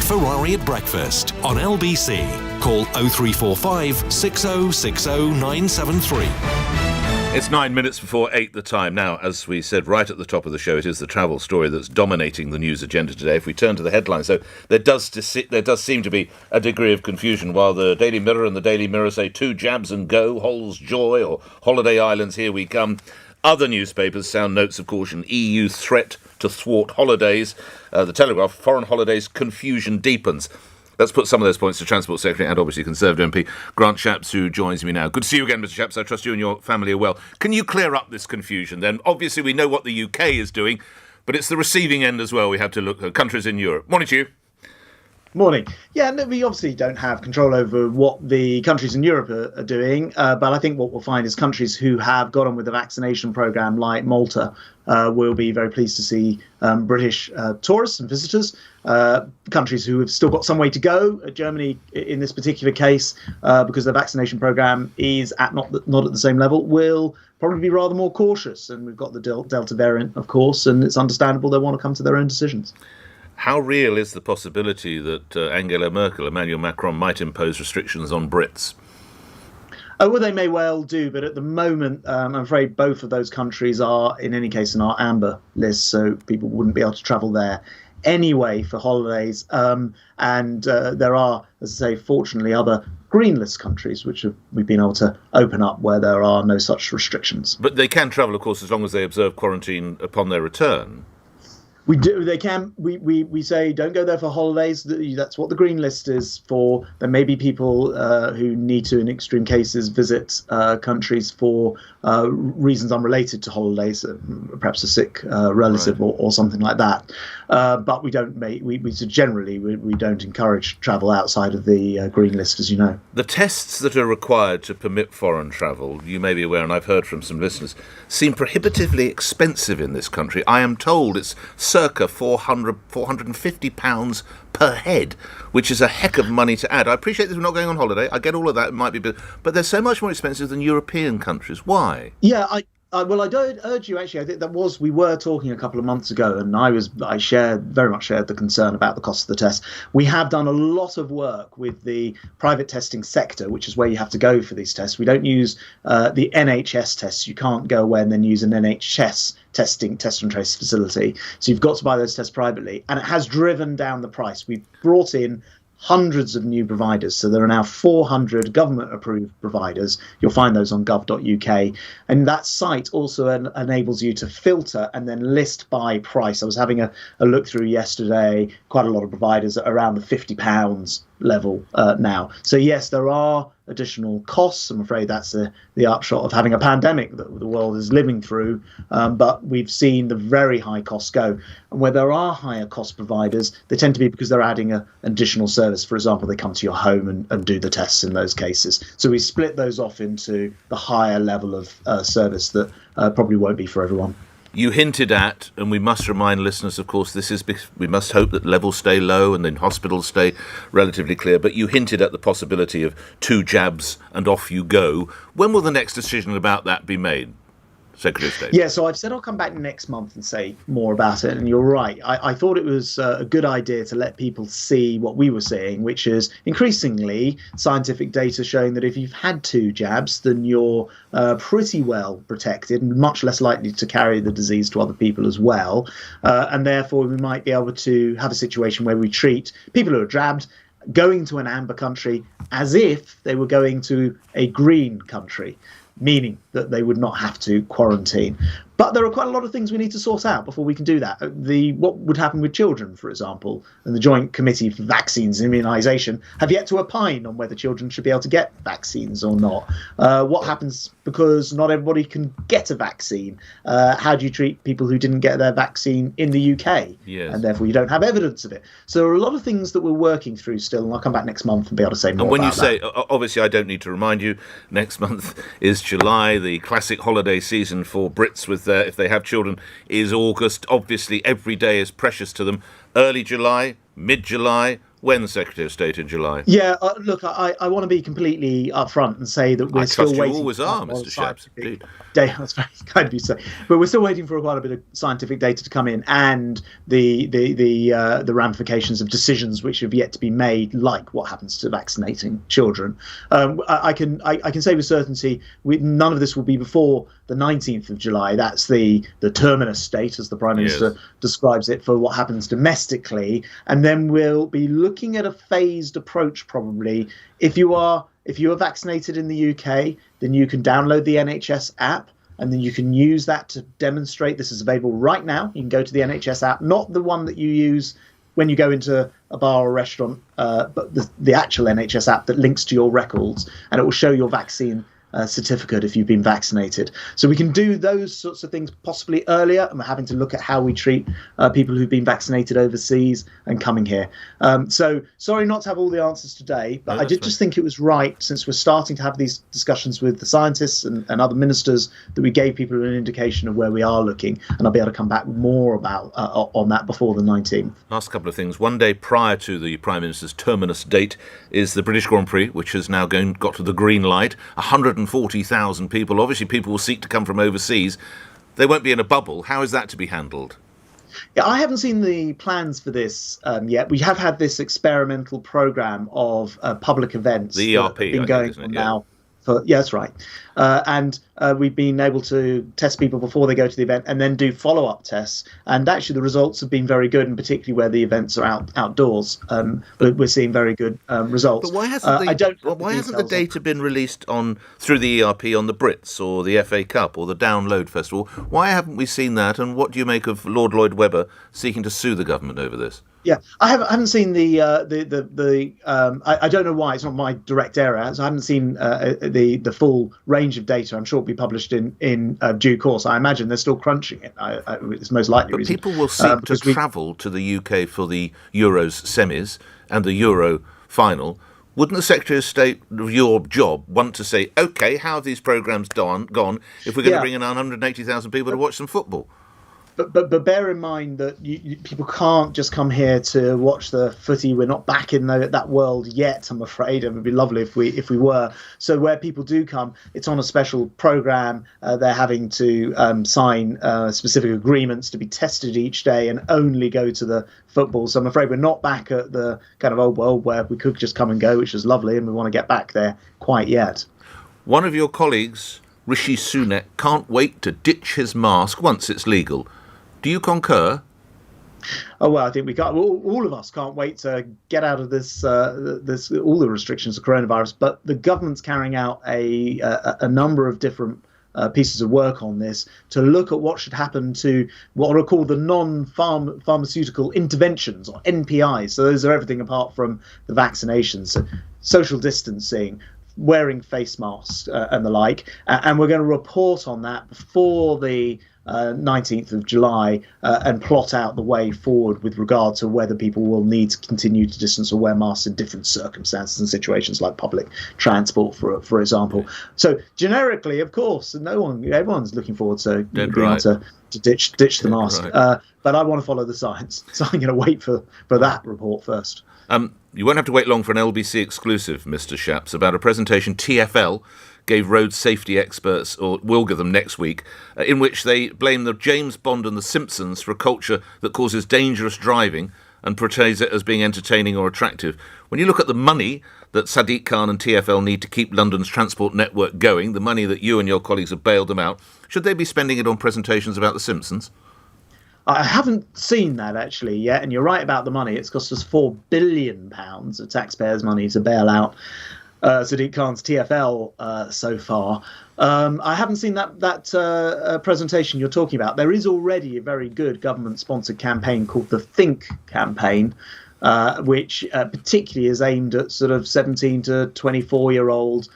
Ferrari at breakfast on LBC. Call 0345 6060 973. It's 9 minutes before 8 the time. Now, as we said right at the top of the show, it is the travel story that's dominating the news agenda today. If we turn to the headlines, so there does seem to be a degree of confusion. While the Daily Mirror and the Daily Mirror say 2 jabs and go, Hol's Joy or Holiday Islands, here we come. Other newspapers sound notes of caution. EU threat to thwart holidays. The Telegraph, foreign holidays, confusion deepens. Let's put some of those points to Transport Secretary and obviously Conservative MP Grant Shapps, who joins me now. Good to see you again, Mr. Shapps. I trust you and your family are well. Can you clear up this confusion then? Obviously, we know what the UK is doing, but it's the receiving end as well. We have to look at countries in Europe. Morning to you. Morning. Yeah, no, we obviously don't have control over what the countries in Europe are doing, but I think what we'll find is countries who have got on with the vaccination programme, like Malta, will be very pleased to see British tourists and visitors. Countries who have still got some way to go, Germany in this particular case, because the vaccination programme is not at the same level, will probably be rather more cautious. And we've got the Delta variant, of course, and it's understandable they want to come to their own decisions. How real is the possibility that Angela Merkel, Emmanuel Macron, might impose restrictions on Brits? Oh, well, they may well do, but at the moment, I'm afraid both of those countries are, in any case, in our amber list, so people wouldn't be able to travel there anyway for holidays. And there are, as I say, fortunately, other green list countries which we've been able to open up where there are no such restrictions. But they can travel, of course, as long as they observe quarantine upon their return. We do. They can. We say don't go there for holidays. That's what the green list is for. There may be people who need to, in extreme cases, visit countries for reasons unrelated to holidays, perhaps a sick relative or something like that. But we don't generally don't encourage travel outside of the green list, as you know. The tests that are required to permit foreign travel, you may be aware, and I've heard from some listeners, seem prohibitively expensive in this country. I am told it's circa £450 per head, which is a heck of money to add. I appreciate that we're not going on holiday. I get all of that. It might be, but they're so much more expensive than European countries. Why? Yeah, I don't urge you. Actually, I think we were talking a couple of months ago, and I very much shared the concern about the cost of the test. We have done a lot of work with the private testing sector, which is where you have to go for these tests. We don't use the NHS tests. You can't go away and then use an NHS test and trace facility. So you've got to buy those tests privately, and it has driven down the price. We've brought in hundreds of new providers. So there are now 400 government-approved providers. You'll find those on gov.uk. And that site also enables you to filter and then list by price. I was having a look through yesterday. Quite a lot of providers are around the £50 level now. So yes, there are additional costs. I'm afraid that's the upshot of having a pandemic that the world is living through. But we've seen the very high costs go. And where there are higher cost providers, they tend to be because they're adding an additional service. For example, they come to your home and do the tests in those cases. So we split those off into the higher level of service that probably won't be for everyone. You hinted at, and we must remind listeners, of course, we must hope that levels stay low and then hospitals stay relatively clear, but you hinted at the possibility of 2 jabs and off you go. When will the next decision about that be made, Secretary of State? Yeah, so I've said I'll come back next month and say more about it, and you're right. I thought it was a good idea to let people see what we were seeing, which is increasingly scientific data showing that if you've had 2 jabs, then you're pretty well protected and much less likely to carry the disease to other people as well. And therefore, we might be able to have a situation where we treat people who are jabbed going to an amber country as if they were going to a green country, meaning that they would not have to quarantine. But there are quite a lot of things we need to sort out before we can do that. What would happen with children, for example, and the Joint Committee for Vaccines and Immunisation have yet to opine on whether children should be able to get vaccines or not. What happens because not everybody can get a vaccine? How do you treat people who didn't get their vaccine in the UK? Yes. And therefore you don't have evidence of it. So there are a lot of things that we're working through still, and I'll come back next month and be able to say more about that. And when you say, obviously I don't need to remind you, next month is July, the classic holiday season for Brits with if they have children is August. Obviously every day is precious to them. Early July, mid-July, when, Secretary of State, in July? Yeah, look, I want to be completely upfront and say that we're still waiting. You always are, Mr. Shapps. That's very kind of you to say, but we're still waiting for quite a bit of scientific data to come in, and the ramifications of decisions which have yet to be made, like what happens to vaccinating children. I can say with certainty, none of this will be before the 19th of July. That's the terminus date, as the Prime Minister describes it, for what happens domestically, and then we'll be looking at a phased approach probably. If you are vaccinated in the UK, then you can download the NHS app, and then you can use that to demonstrate. This is available right now. You can go to the NHS app, not the one that you use when you go into a bar or restaurant, but the actual NHS app that links to your records, and it will show your vaccine certificate if you've been vaccinated. So we can do those sorts of things possibly earlier, and we're having to look at how we treat people who've been vaccinated overseas and coming here. So sorry not to have all the answers today, but I did just think it was right, since we're starting to have these discussions with the scientists and other ministers, that we gave people an indication of where we are looking, and I'll be able to come back more about on that before the 19th. Last couple of things. One day prior to the Prime Minister's terminus date is the British Grand Prix, which has now got to the green light. 140,000 people. Obviously, people will seek to come from overseas. They won't be in a bubble. How is that to be handled? Yeah, I haven't seen the plans for this yet. We have had this experimental programme of public events. The ERP, that have been going on now. Yeah, that's right. And we've been able to test people before they go to the event, and then do follow-up tests. And actually, the results have been very good, and particularly where the events are outdoors. But we're seeing very good results. But why hasn't the data been released through the ERP on the Brits or the FA Cup or the Download Festival? Why haven't we seen that? And what do you make of Lord Lloyd Webber seeking to sue the government over this? Yeah, I haven't seen I don't know why. It's not my direct area, so I haven't seen the full range of data. I'm sure it'll be published in due course. I imagine they're still crunching it. It's most likely. But people will seek to travel to the UK for the Euros semis and the Euro final. Wouldn't the Secretary of State of your job want to say, OK, how have these programmes gone if we're going to bring in 180,000 people to watch some football? But bear in mind that people can't just come here to watch the footy. We're not back in that world yet, I'm afraid. It would be lovely if we were. So where people do come, it's on a special programme. They're having to sign specific agreements to be tested each day and only go to the football. So I'm afraid we're not back at the kind of old world where we could just come and go, which is lovely, and we want to get back there quite yet. One of your colleagues, Rishi Sunak, can't wait to ditch his mask once it's legal. Do you concur? Oh, well, I think we can't. All of us can't wait to get out of this all the restrictions of coronavirus. But the government's carrying out a number of different pieces of work on this to look at what should happen to what are called the non-pharmaceutical interventions, or NPIs. So those are everything apart from the vaccinations, so social distancing, wearing face masks and the like. And we're going to report on that before the 19th of July and plot out the way forward with regard to whether people will need to continue to distance or wear masks in different circumstances and situations, like public transport, for example. So generically, of course, everyone's looking forward to being able to ditch the mask. Right. But I want to follow the science, so I'm going to wait for that report first. You won't have to wait long for an LBC exclusive, Mr. Shapps, about a presentation TfL gave road safety experts, or will give them next week, in which they blame the James Bond and the Simpsons for a culture that causes dangerous driving and portrays it as being entertaining or attractive. When you look at the money that Sadiq Khan and TfL need to keep London's transport network going, the money that you and your colleagues have bailed them out, should they be spending it on presentations about the Simpsons? I haven't seen that actually yet, and you're right about the money. It's cost us £4 billion of taxpayers' money to bail out Sadiq Khan's TfL so far. I haven't seen that presentation you're talking about. There is already a very good government-sponsored campaign called the Think campaign, which particularly is aimed at sort of 17 to 24-year-olds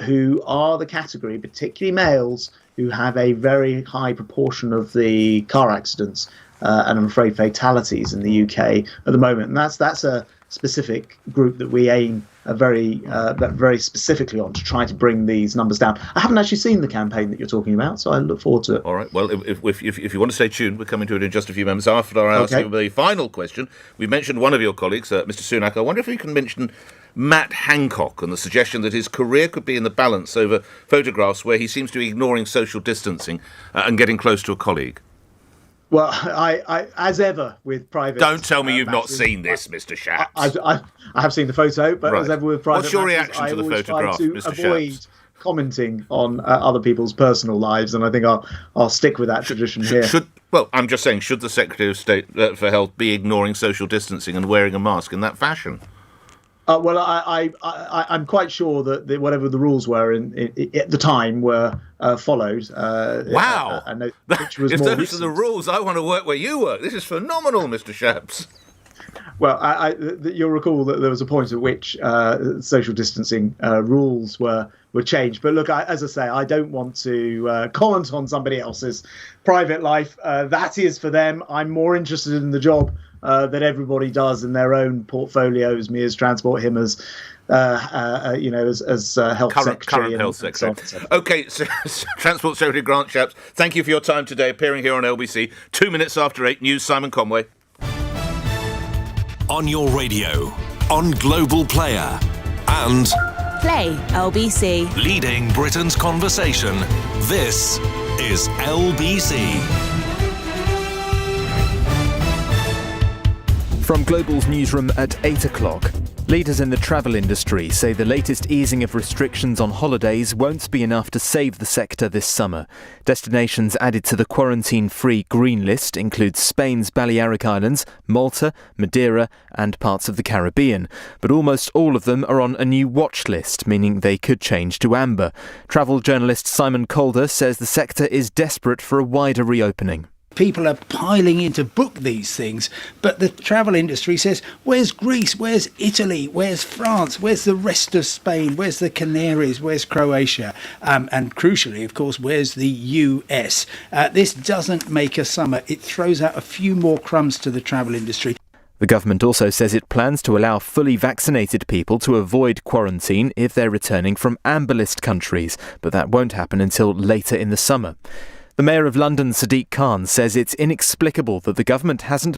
who are the category, particularly males, who have a very high proportion of the car accidents and, I'm afraid, fatalities in the UK at the moment. And that's a specific group that we aim very specifically on to try to bring these numbers down. I haven't actually seen the campaign that you're talking about, so I look forward to it. All right. Well, if you want to stay tuned, we're coming to it in just a few moments. After I ask you the final question, we mentioned one of your colleagues, Mr. Sunak. I wonder if we can mention Matt Hancock and the suggestion that his career could be in the balance over photographs where he seems to be ignoring social distancing and getting close to a colleague. Well, I as ever with private. Don't tell me you've not seen this, Mr. Shapps. I have seen the photo, but as ever with private. What's your matters, reaction to the photograph, Mr. Shapps? Avoid commenting on other people's personal lives, and I think I'll stick with that tradition here. I'm just saying, should the Secretary of State for Health be ignoring social distancing and wearing a mask in that fashion? Well, I'm quite sure that whatever the rules were at the time were followed. Wow! Which was if more those recent. are the rules, I want to work where you work. This is phenomenal, Mr. Shapps. Well, you'll recall that there was a point at which social distancing rules were changed. But look, as I say, I don't want to comment on somebody else's private life. That is for them. I'm more interested in the job that everybody does in their own portfolios. Me as Transport, him as as health secretary. Current health secretary. Okay, so Transport Secretary Grant Shapps, thank you for your time today, appearing here on LBC. 2 minutes after 8 news. Simon Conway. On your radio, on Global Player, and Play LBC. leading Britain's conversation. This is LBC. From Global's newsroom at 8 o'clock, leaders in the travel industry say the latest easing of restrictions on holidays won't be enough to save the sector this summer. Destinations added to the quarantine-free green list include Spain's Balearic Islands, Malta, Madeira and parts of the Caribbean. But almost all of them are on a new watch list, meaning they could change to amber. Travel journalist Simon Calder says the sector is desperate for a wider reopening. People are piling in to book these things, but the travel industry says, where's Greece, where's Italy, where's France, where's the rest of Spain, where's the Canaries, where's Croatia, and crucially, of course, where's the US? This doesn't make a summer. It throws out a few more crumbs to the travel industry. The government also says it plans to allow fully vaccinated people to avoid quarantine if they're returning from amber list countries, but that won't happen until later in the summer. The Mayor of London, Sadiq Khan, says it's inexplicable that the government hasn't